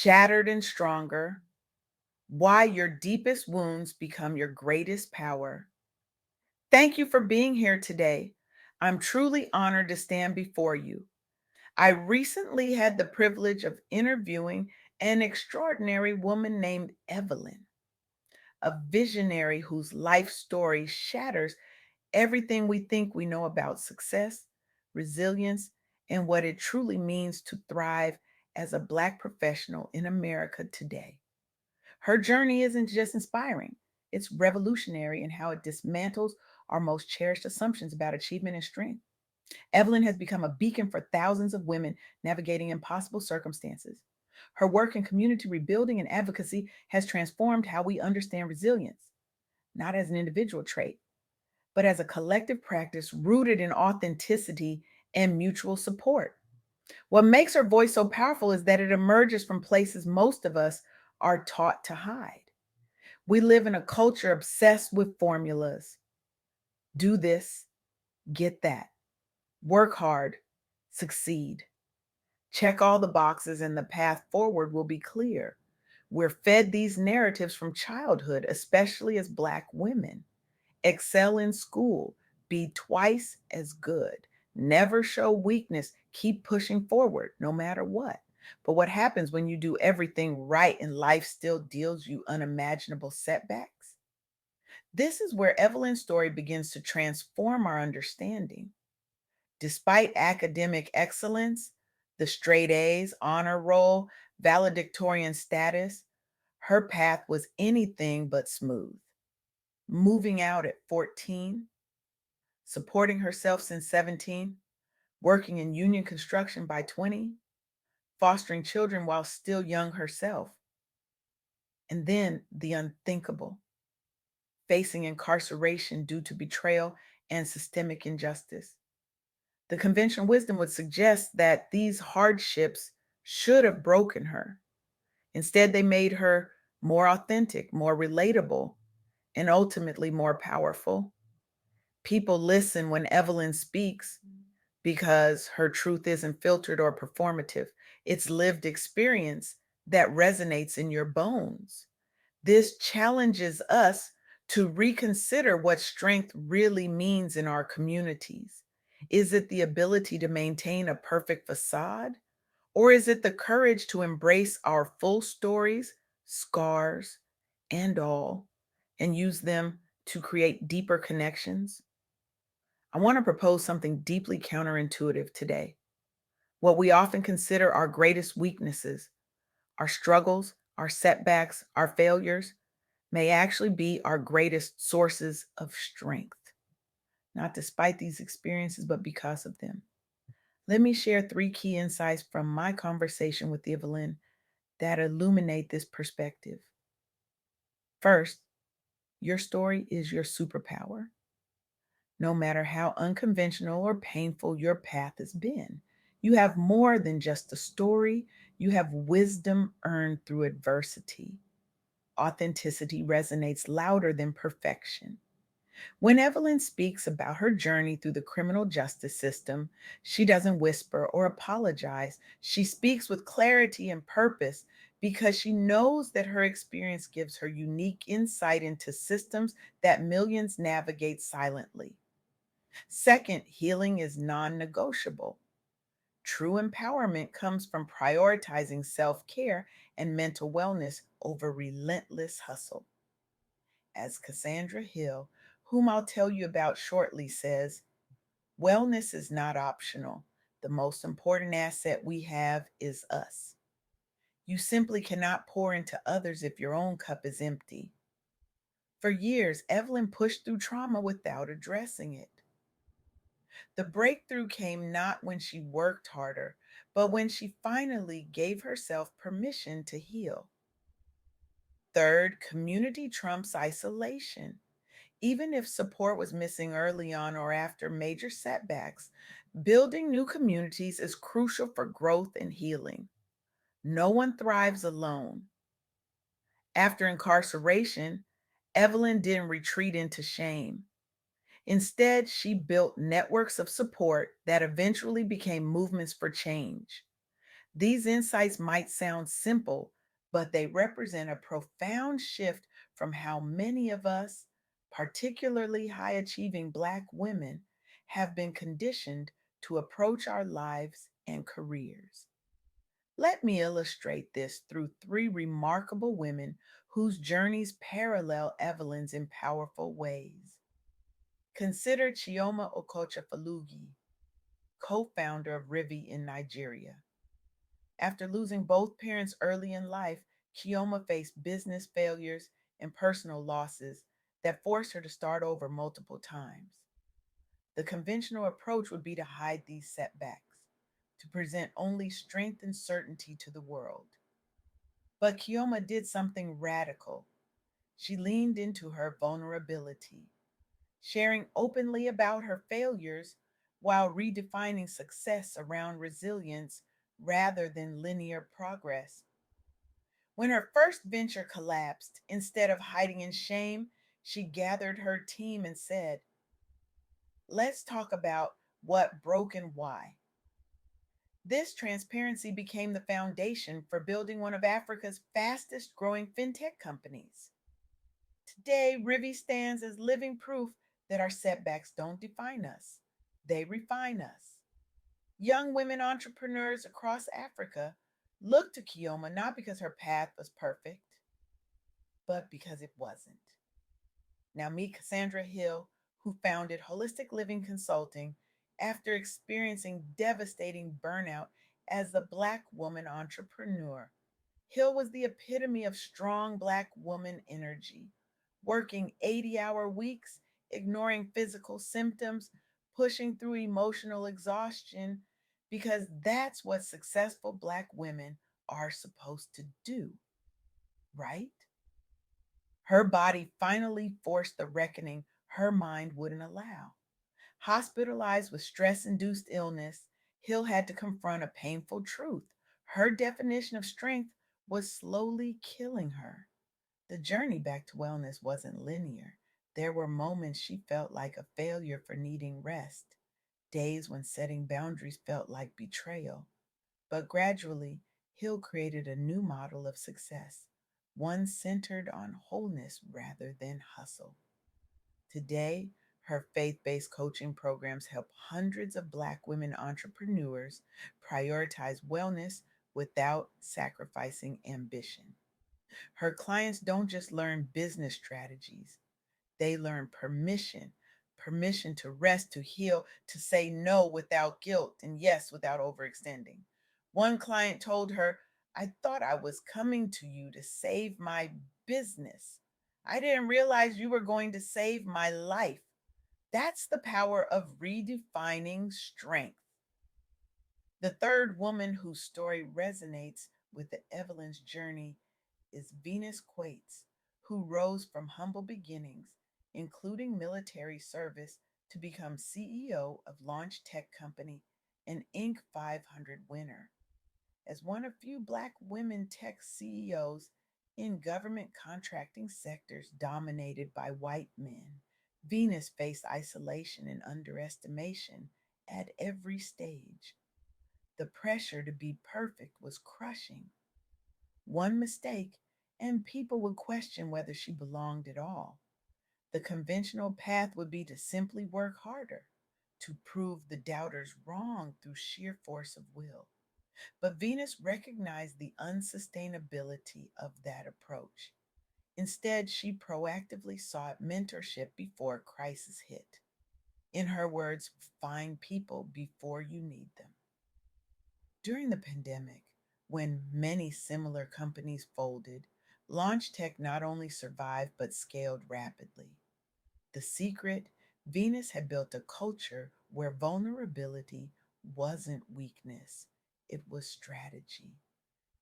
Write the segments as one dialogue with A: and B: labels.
A: Shattered and stronger, why your deepest wounds become your greatest power. Thank you for being here today. I'm truly honored to stand before you. I recently had the privilege of interviewing an extraordinary woman named Evelyn, a visionary whose life story shatters everything we think we know about success, resilience, and what it truly means to thrive as a Black professional in America today. Her journey isn't just inspiring, it's revolutionary in how it dismantles our most cherished assumptions about achievement and strength. Evelyn has become a beacon for thousands of women navigating impossible circumstances. Her work in community rebuilding and advocacy has transformed how we understand resilience, not as an individual trait, but as a collective practice rooted in authenticity and mutual support. What makes her voice so powerful is that it emerges from places most of us are taught to hide. We live in a culture obsessed with formulas: do this, get that, work hard, succeed. Check all the boxes, and the path forward will be clear. We're fed these narratives from childhood, especially as Black women. Excel in school, be twice as good, never show weakness, keep pushing forward no matter what. But what happens when you do everything right and life still deals you unimaginable setbacks? This is where Evelyn's story begins to transform our understanding. Despite academic excellence, the straight A's, honor roll, valedictorian status, her path was anything but smooth. Moving out at 14, supporting herself since 17, working in union construction by 20, fostering children while still young herself, and then the unthinkable, facing incarceration due to betrayal and systemic injustice. The conventional wisdom would suggest that these hardships should have broken her. Instead, they made her more authentic, more relatable, and ultimately more powerful. People listen when Evelyn speaks because her truth isn't filtered or performative. It's lived experience that resonates in your bones. This challenges us to reconsider what strength really means in our communities. Is it the ability to maintain a perfect facade? Or is it the courage to embrace our full stories, scars, and all, and use them to create deeper connections? I want to propose something deeply counterintuitive today. What we often consider our greatest weaknesses, our struggles, our setbacks, our failures, may actually be our greatest sources of strength, not despite these experiences, but because of them. Let me share three key insights from my conversation with Evelyn that illuminate this perspective. First, your story is your superpower, no matter how unconventional or painful your path has been. You have more than just a story, you have wisdom earned through adversity. Authenticity resonates louder than perfection. When Evelyn speaks about her journey through the criminal justice system, she doesn't whisper or apologize. She speaks with clarity and purpose because she knows that her experience gives her unique insight into systems that millions navigate silently. Second, healing is non negotiable. True empowerment comes from prioritizing self care and mental wellness over relentless hustle. As Cassandra Hill, whom I'll tell you about shortly, says, wellness is not optional. The most important asset we have is us. You simply cannot pour into others if your own cup is empty. For years, Evelyn pushed through trauma without addressing it. The breakthrough came not when she worked harder, but when she finally gave herself permission to heal. Third, community trumps isolation. Even if support was missing early on or after major setbacks, building new communities is crucial for growth and healing. No one thrives alone. After incarceration, Evelyn didn't retreat into shame. Instead, she built networks of support that eventually became movements for change. These insights might sound simple, but they represent a profound shift from how many of us, particularly high achieving Black women, have been conditioned to approach our lives and careers. Let me illustrate this through three remarkable women whose journeys parallel Evelyn's in powerful ways. Consider Chioma Okocha-Falugi, co-founder of Rivi in Nigeria. After losing both parents early in life, Chioma faced business failures and personal losses that forced her to start over multiple times. The conventional approach would be to hide these setbacks, to present only strength and certainty to the world. But Chioma did something radical. She leaned into her vulnerability, sharing openly about her failures while redefining success around resilience rather than linear progress. When her first venture collapsed, instead of hiding in shame, she gathered her team and said, "Let's talk about what broke and why." This transparency became the foundation for building one of Africa's fastest growing fintech companies. Today, Rivi stands as living proof that our setbacks don't define us, they refine us. Young women entrepreneurs across Africa look to Kioma not because her path was perfect, but because it wasn't. Now, meet Cassandra Hill, who founded Holistic Living Consulting after experiencing devastating burnout as a Black woman entrepreneur. Hill was the epitome of strong Black woman energy, working 80-hour weeks, ignoring physical symptoms, pushing through emotional exhaustion, because that's what successful Black women are supposed to do, right? Her body finally forced the reckoning her mind wouldn't allow. Hospitalized with stress induced illness, Hill had to confront a painful truth. Her definition of strength was slowly killing her. The journey back to wellness wasn't linear. There were moments she felt like a failure for needing rest, days when setting boundaries felt like betrayal. But gradually, Hill created a new model of success, one centered on wholeness rather than hustle. Today, her faith based coaching programs help hundreds of Black women entrepreneurs prioritize wellness without sacrificing ambition. Her clients don't just learn business strategies, they learn permission to rest, to heal, to say no without guilt, and yes without overextending. One client told her, "I thought I was coming to you to save my business. I didn't realize you were going to save my life." That's the power of redefining strength. The third woman whose story resonates with the Evelyn's journey is Venus Quates, who rose from humble beginnings, including military service, to become CEO of launch tech company and Inc. 500 winner. As one of few Black women tech CEOs in government contracting sectors dominated by white men, Venus faced isolation and underestimation at every stage. The pressure to be perfect was crushing. One mistake, and people would question whether she belonged at all. The conventional path would be to simply work harder, to prove the doubters wrong through sheer force of will. But Venus recognized the unsustainability of that approach. Instead, she proactively sought mentorship before crisis hit. In her words, find people before you need them. During the pandemic, when many similar companies folded, Launch Tech not only survived but scaled rapidly. The secret, Venus had built a culture where vulnerability wasn't weakness, it was strategy.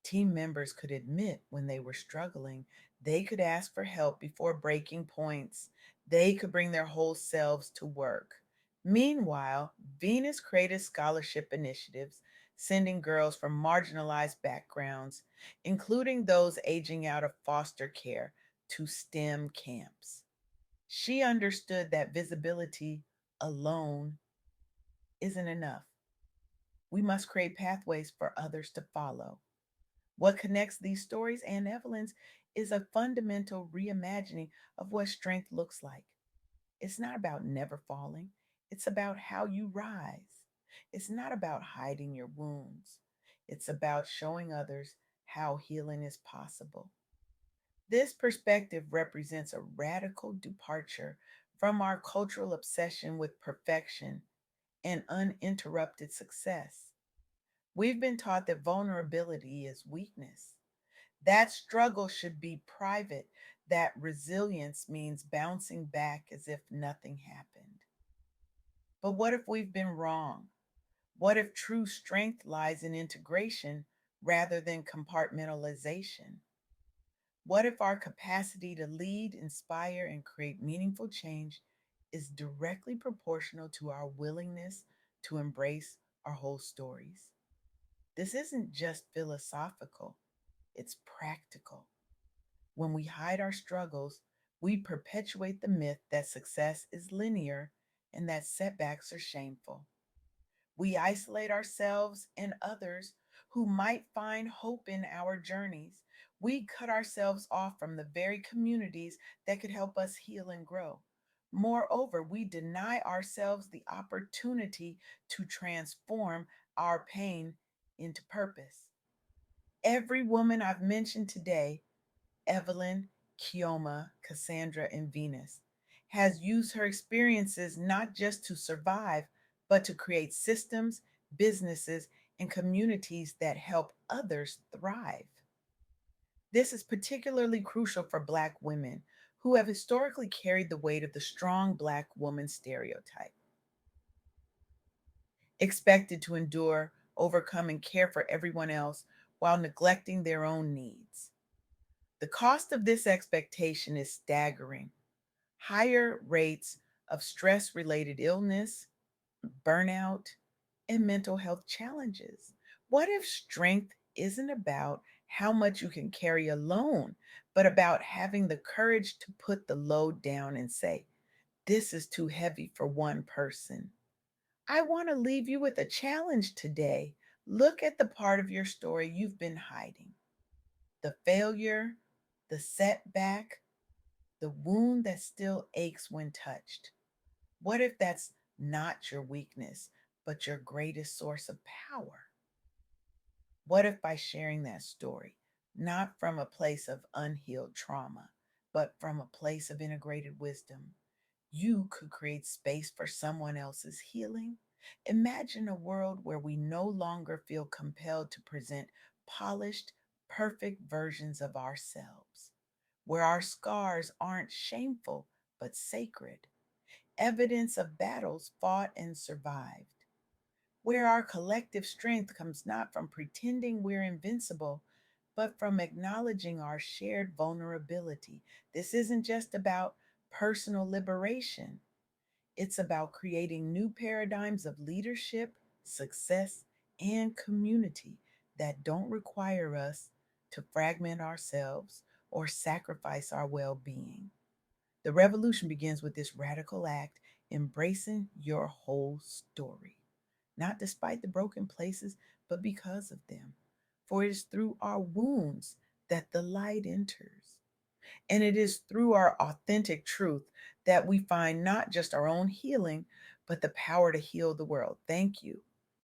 A: Team members could admit when they were struggling. They could ask for help before breaking points. They could bring their whole selves to work. Meanwhile, Venus created scholarship initiatives, sending girls from marginalized backgrounds, including those aging out of foster care, to STEM camps. She understood that visibility alone isn't enough. We must create pathways for others to follow. What connects these stories and Evelyn's is a fundamental reimagining of what strength looks like. It's not about never falling, it's about how you rise. It's not about hiding your wounds, it's about showing others how healing is possible. This perspective represents a radical departure from our cultural obsession with perfection and uninterrupted success. We've been taught that vulnerability is weakness. That struggle should be private, that resilience means bouncing back as if nothing happened. But what if we've been wrong? What if true strength lies in integration rather than compartmentalization? What if our capacity to lead, inspire, and create meaningful change is directly proportional to our willingness to embrace our whole stories? This isn't just philosophical, it's practical. When we hide our struggles, we perpetuate the myth that success is linear and that setbacks are shameful. We isolate ourselves and others who might find hope in our journeys. We cut ourselves off from the very communities that could help us heal and grow. Moreover, we deny ourselves the opportunity to transform our pain into purpose. Every woman I've mentioned today, Evelyn, Kioma, Cassandra, and Venus, has used her experiences not just to survive, but to create systems, businesses, and communities that help others thrive. This is particularly crucial for Black women who have historically carried the weight of the strong Black woman stereotype, expected to endure, overcome, and care for everyone else while neglecting their own needs. The cost of this expectation is staggering. Higher rates of stress related illness, burnout, and mental health challenges. What if strength isn't about how much you can carry alone, but about having the courage to put the load down and say, this is too heavy for one person? I want to leave you with a challenge today. Look at the part of your story you've been hiding, the failure, the setback, the wound that still aches when touched. What if that's not your weakness, but your greatest source of power? What if by sharing that story, not from a place of unhealed trauma, but from a place of integrated wisdom, you could create space for someone else's healing? Imagine a world where we no longer feel compelled to present polished, perfect versions of ourselves, where our scars aren't shameful but sacred, evidence of battles fought and survived, where our collective strength comes not from pretending we're invincible, but from acknowledging our shared vulnerability. This isn't just about personal liberation, it's about creating new paradigms of leadership, success, and community that don't require us to fragment ourselves or sacrifice our well being. The revolution begins with this radical act, embracing your whole story, not despite the broken places, but because of them. For it is through our wounds that the light enters. And it is through our authentic truth that we find not just our own healing, but the power to heal the world. Thank you